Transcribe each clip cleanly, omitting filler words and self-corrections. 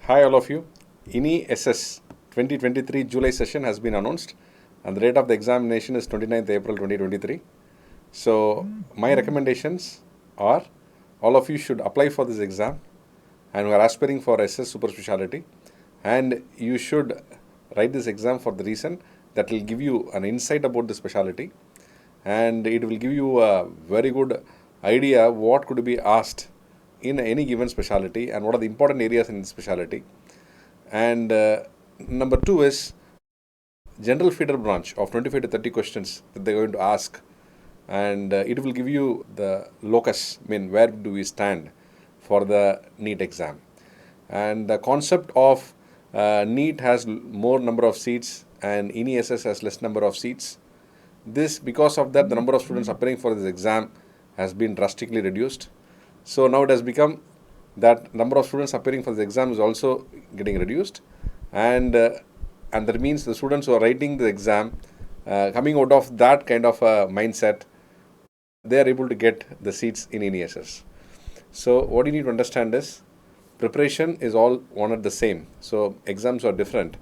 Hi all of you. INI-SS 2023 July session has been announced and the date of the examination is 29th April 2023. So my recommendations are all of you should apply for this exam and we are aspiring for SS super speciality, and you should write this exam for the reason that will give you an insight about the speciality and it will give you a very good idea what could be asked in any given specialty and what are the important areas in the specialty. And number two is general feeder branch of 25 to 30 questions that they're going to ask, and it will give you the locus, where do we stand for the NEET exam. And the concept of NEET has more number of seats and INI-SS has less number of seats. Because of that, the number of students appearing for this exam has been drastically reduced. So now it has become that number of students appearing for the exam is also getting reduced, and that means the students who are writing the exam, coming out of that kind of a mindset, they are able to get the seats in INI-SS. So what you need to understand is preparation is all one and the same. So exams are different.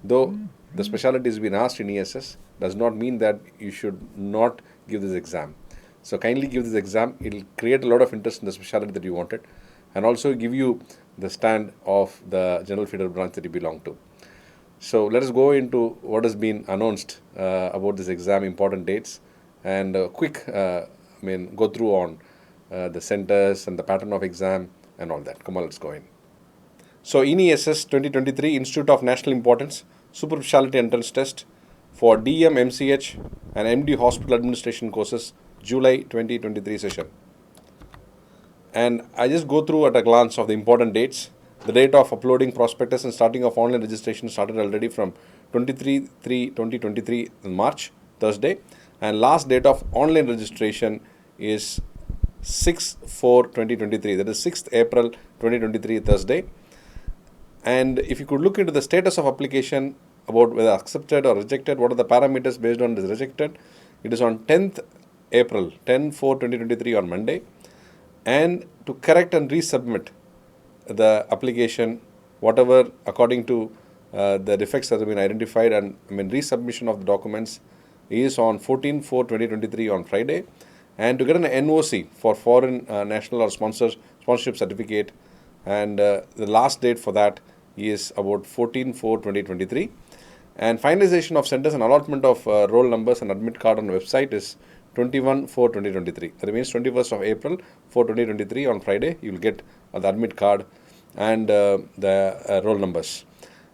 Though the specialty has been asked in INI-SS, does not mean that you should not give this exam. So kindly give this exam. It will create a lot of interest in the specialty that you wanted and also give you the stand of the general feeder branch that you belong to. So let us go into what has been announced about this exam, important dates, and quick go through on the centers and the pattern of exam and all that. Come on, let's go in. So INI-SS 2023 Institute of National Importance Super Specialty Entrance Test for DM, MCH and MD Hospital Administration courses, July 2023 session. And I just go through at a glance of the important dates. The date of uploading prospectus and starting of online registration started already from 23/3/2023 in March, Thursday. And last date of online registration is 6/4/2023. That is 6th April 2023, Thursday. And if you could look into the status of application about whether accepted or rejected, what are the parameters based on this rejected, it is on 10th April, 10/4/2023 on Monday. And to correct and resubmit the application, whatever according to the defects that have been identified, and resubmission of the documents is on 14/4/2023 on Friday. And to get an NOC for foreign national or sponsorship certificate, and the last date for that is about 14/4/2023. And finalization of centers and allotment of roll numbers and admit card on the website is 21/4/2023. That means 21st of April 4/2023 on Friday, you will get the admit card and the roll numbers.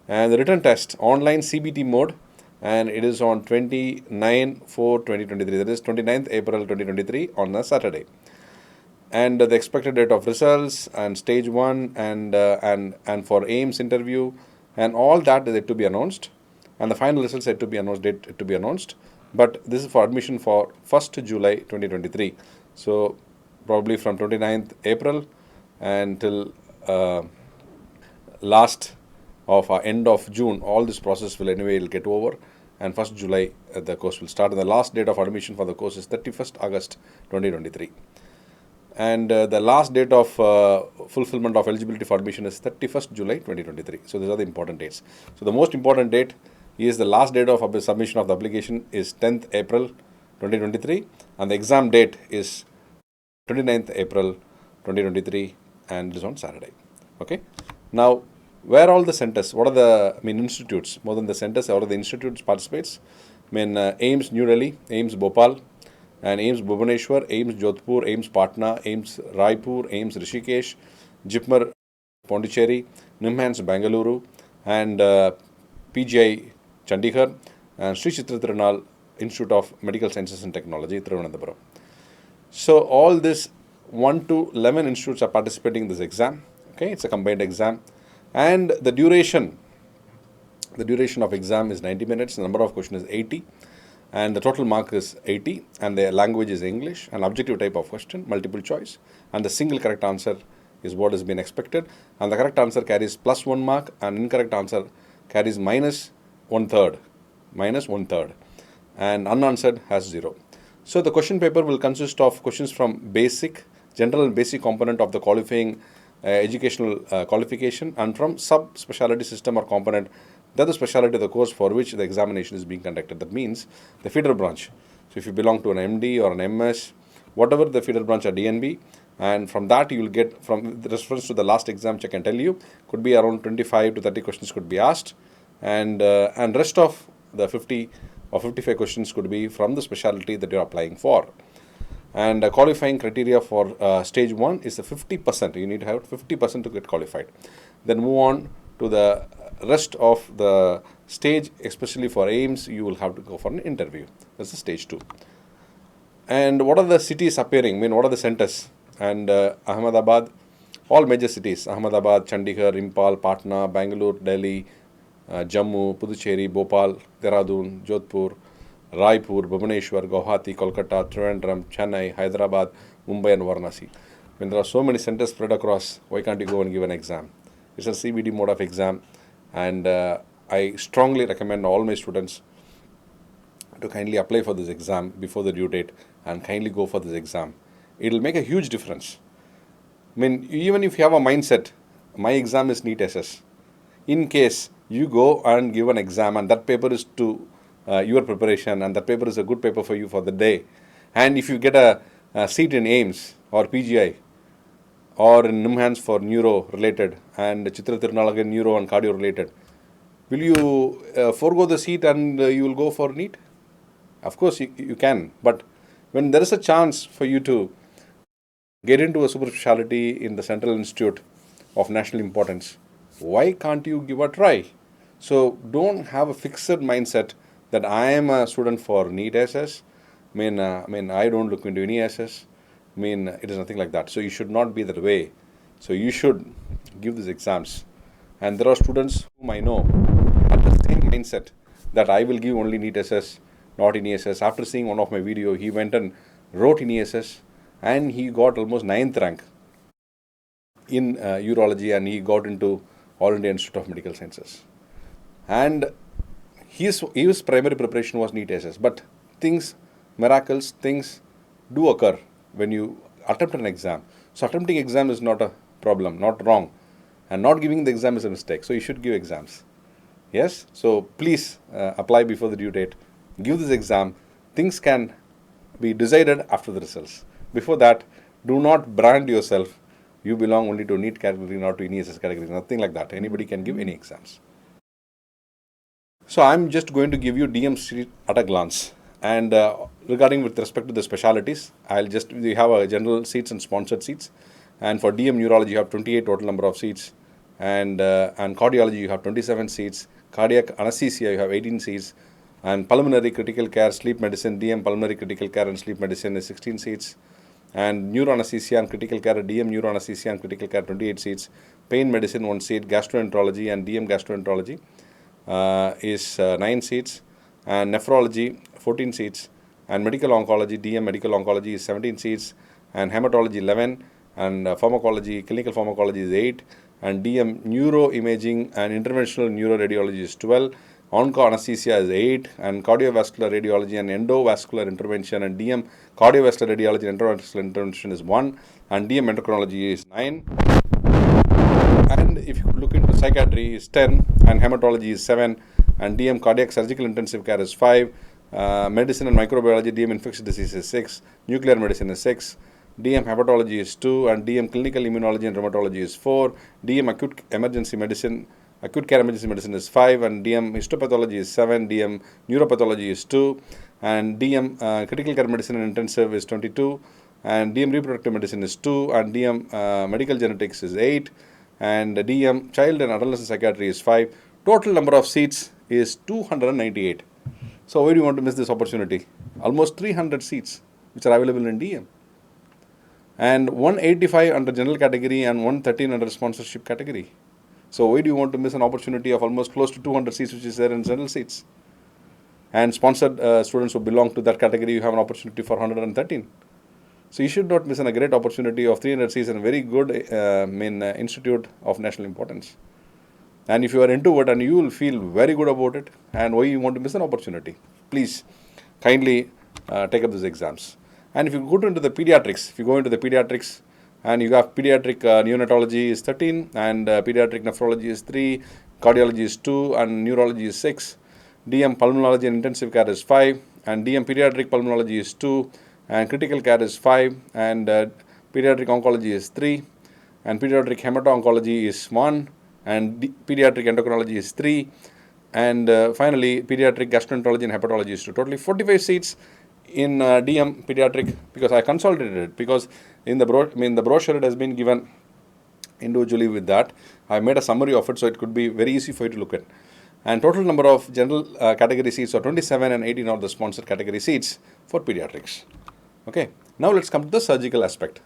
And the written test, online CBT mode, and it is on 29/4/2023. That is 29th April 2023 on a Saturday. And the expected date of results and stage 1 and for AIMS interview and all that is yet to be announced. And the final results yet to be announced, date to be announced. But this is for admission for 1st July 2023. So probably from 29th April until last of end of June, all this process will anyway get over. And 1st July the course will start. And the last date of admission for the course is 31st August 2023. And the last date of fulfillment of eligibility for admission is 31st July 2023. So these are the important dates. So the most important date is the last date of submission of the application is 10th April 2023 and the exam date is 29th April 2023 and it is on Saturday. Okay. Now, where are all the centers? What are the institutes? More than the centers, what are the institutes participates? AIMS New Delhi, AIMS Bhopal, and AIMS Bhubaneswar, AIMS Jodhpur, AIMS Patna, AIMS Raipur, AIMS Rishikesh, JIPMER Pondicherry, NIMHANS Bangalore, and PGI Chandigarh, and Sri Chitra Tirunal Institute of Medical Sciences and Technology, Thiruvananthapuram. So all this 1 to 11 institutes are participating in this exam. Okay, it's a combined exam, and the duration of exam is 90 minutes. The number of questions is 80. And the total mark is 80, and the language is English, an objective type of question, multiple choice, and the single correct answer is what has been expected, and the correct answer carries +1 mark, and incorrect answer carries -1/3, and unanswered has 0. So the question paper will consist of questions from general and basic component of the qualifying educational qualification, and from sub-specialty system or component, that's the specialty of the course for which the examination is being conducted. That means the feeder branch. So if you belong to an MD or an MS, whatever the feeder branch or DNB, and from that you will get, from the reference to the last exam which I can tell you, could be around 25 to 30 questions could be asked, and rest of the 50 or 55 questions could be from the specialty that you are applying for. And qualifying criteria for stage 1 is the 50%. You need to have 50% to get qualified. Then move on to the rest of the stage, especially for AIMS, you will have to go for an interview. That's the stage 2. And what are the cities appearing? I mean, what are the centers? And Ahmedabad, all major cities, Ahmedabad, Chandigarh, Impal, Patna, Bangalore, Delhi, Jammu, Puducherry, Bhopal, Dehradun, Jodhpur, Raipur, Bhubaneswar, Guwahati, Kolkata, Trivandrum, Chennai, Hyderabad, Mumbai and Varanasi. When there are so many centers spread across, why can't you go and give an exam? It's a CBD mode of exam, and I strongly recommend all my students to kindly apply for this exam before the due date and kindly go for this exam. It will make a huge difference. I mean, even if you have a mindset, my exam is NEET SS. In case you go and give an exam and that paper is to your preparation and that paper is a good paper for you for the day, and if you get a seat in AIMS or PGI or in NIMHANS for neuro related and Chitra Tirunalagan neuro and cardio related, will you forego the seat and you will go for NEET? Of course you can, but when there is a chance for you to get into a super specialty in the Central Institute of National Importance, why can't you give a try? So don't have a fixed mindset that I am a student for NEET SS. I mean, I don't look into any SS. I mean, it is nothing like that. So you should not be that way. So you should give these exams. And there are students whom I know have the same mindset that I will give only NEET SS, not ini-SS. After seeing one of my video, he went and wrote ini-SS and he got almost 9th rank in urology, and he got into All India Institute of Medical Sciences. And his primary preparation was NEET SS. But miracles, things do occur when you attempt an exam. So attempting exam is not a problem, not wrong. And not giving the exam is a mistake. So you should give exams. Yes? So please apply before the due date. Give this exam. Things can be decided after the results. Before that, do not brand yourself. You belong only to NEET category, not to ini-SS category. Nothing like that. Anybody can give any exams. So I'm just going to give you DM sheet at a glance. And regarding with respect to the specialities, we have a general seats and sponsored seats. And for DM neurology, you have 28 total number of seats. And cardiology, you have 27 seats. Cardiac anesthesia, you have 18 seats. And pulmonary critical care, sleep medicine, DM pulmonary critical care and sleep medicine is 16 seats. And neuroanesthesia and critical care, DM neuroanesthesia and critical care, 28 seats. Pain medicine, 1 seat. Gastroenterology and DM gastroenterology is 9 seats. And nephrology, 14 seats. And medical oncology, DM medical oncology is 17 seats. And hematology, 11. And pharmacology, clinical pharmacology is 8. And DM neuroimaging and interventional neuroradiology is 12. Onco anesthesia is 8, and cardiovascular radiology and endovascular intervention, and DM cardiovascular radiology and endovascular intervention is 1, and DM endocrinology is 9. And if you look into psychiatry is 10, and hematology is 7, and DM cardiac surgical intensive care is 5, medicine and microbiology, DM infectious disease is 6, nuclear medicine is 6, DM hepatology is 2, and DM clinical immunology and rheumatology is 4, DM acute care emergency medicine is 5, and DM histopathology is 7, DM neuropathology is 2, and DM critical care medicine and intensive is 22, and DM reproductive medicine is 2, and DM medical genetics is 8, and DM child and adolescent psychiatry is 5. Total number of seats is 298. So why do you want to miss this opportunity? Almost 300 seats which are available in DM. And 185 under general category and 113 under sponsorship category. So why do you want to miss an opportunity of almost close to 200 seats which is there in general seats? And sponsored students who belong to that category, you have an opportunity for 113. So you should not miss a great opportunity of 300 seats in a very good institute of national importance. And if you are into it, and you will feel very good about it, and why you want to miss an opportunity, please kindly take up these exams. And if you go into the pediatrics, and you have pediatric neonatology is 13, and pediatric nephrology is 3, cardiology is 2, and neurology is 6. DM pulmonology and intensive care is 5, and DM pediatric pulmonology is 2, and critical care is 5, and pediatric oncology is 3, and pediatric hemato-oncology is 1, and pediatric endocrinology is 3, and finally pediatric gastroenterology and hepatology is 2. Totally 45 seats in DM pediatric, because I consolidated it, because in the brochure it has been given individually with that. I made a summary of it so it could be very easy for you to look at. And total number of general category seats are 27, and 18 are the sponsored category seats for pediatrics. Okay, now let's come to the surgical aspect.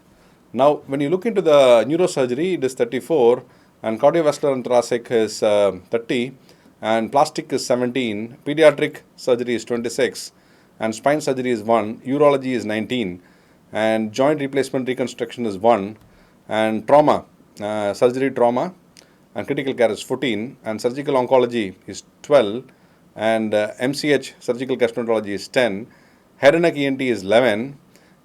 Now, when you look into the neurosurgery, it is 34, and cardiovascular and thoracic is 30, and plastic is 17, pediatric surgery is 26, and spine surgery is 1, urology is 19, and joint replacement reconstruction is 1, and trauma, surgery trauma and critical care is 14, and surgical oncology is 12, and MCH surgical gastroenterology is 10, head and neck ENT is 11,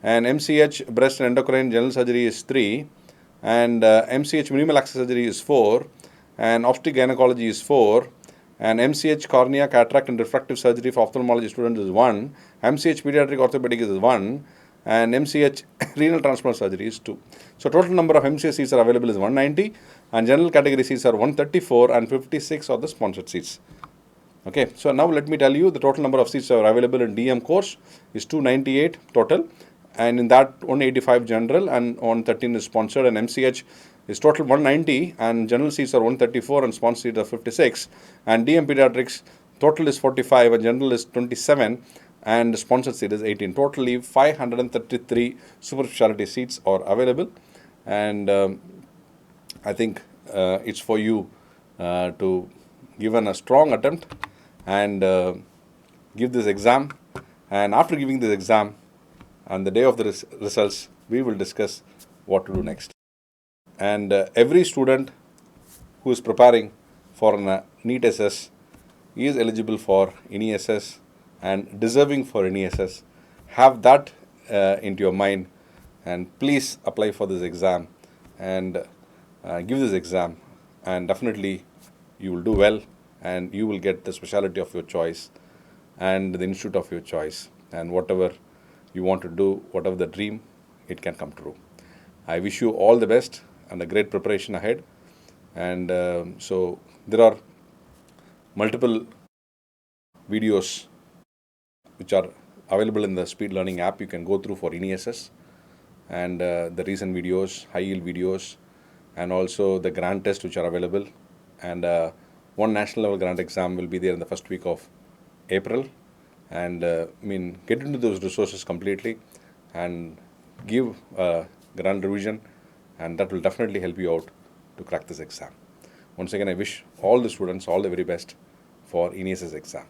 and MCH breast and endocrine general surgery is 3, and MCH minimal access surgery is 4, and obstetric gynecology is 4, and MCH cornea, cataract and refractive surgery for ophthalmology students is 1, MCH pediatric orthopedic is 1, and MCH renal transplant surgery is 2. So total number of MCH seats are available is 190, and general category seats are 134, and 56 are the sponsored seats. Okay, so now let me tell you the total number of seats are available in DM course is 298 total, and in that 185 general and 113 is sponsored, and MCH is total 190, and general seats are 134 and sponsored seats are 56, and DM pediatrics total is 45 and general is 27, and sponsored seat is 18. Totally 533 super specialty seats are available, and I think it's for you to give a strong attempt and give this exam, and after giving this exam, on the day of the results, we will discuss what to do next. And every student who is preparing for an NEET SS is eligible for ini-SS and deserving for ini-SS. Have that into your mind, and please apply for this exam and give this exam, and definitely you will do well, and you will get the specialty of your choice and the institute of your choice, and whatever you want to do, whatever the dream, it can come true. I wish you all the best and a great preparation ahead. And so there are multiple videos which are available in the speed learning app. You can go through for ini-SS, and the recent videos, high yield videos, and also the grant test which are available, and one national level grant exam will be there in the first week of April, and get into those resources completely and give grant revision, and that will definitely help you out to crack this exam. Once again, I wish all the students all the very best for ini-SS exam.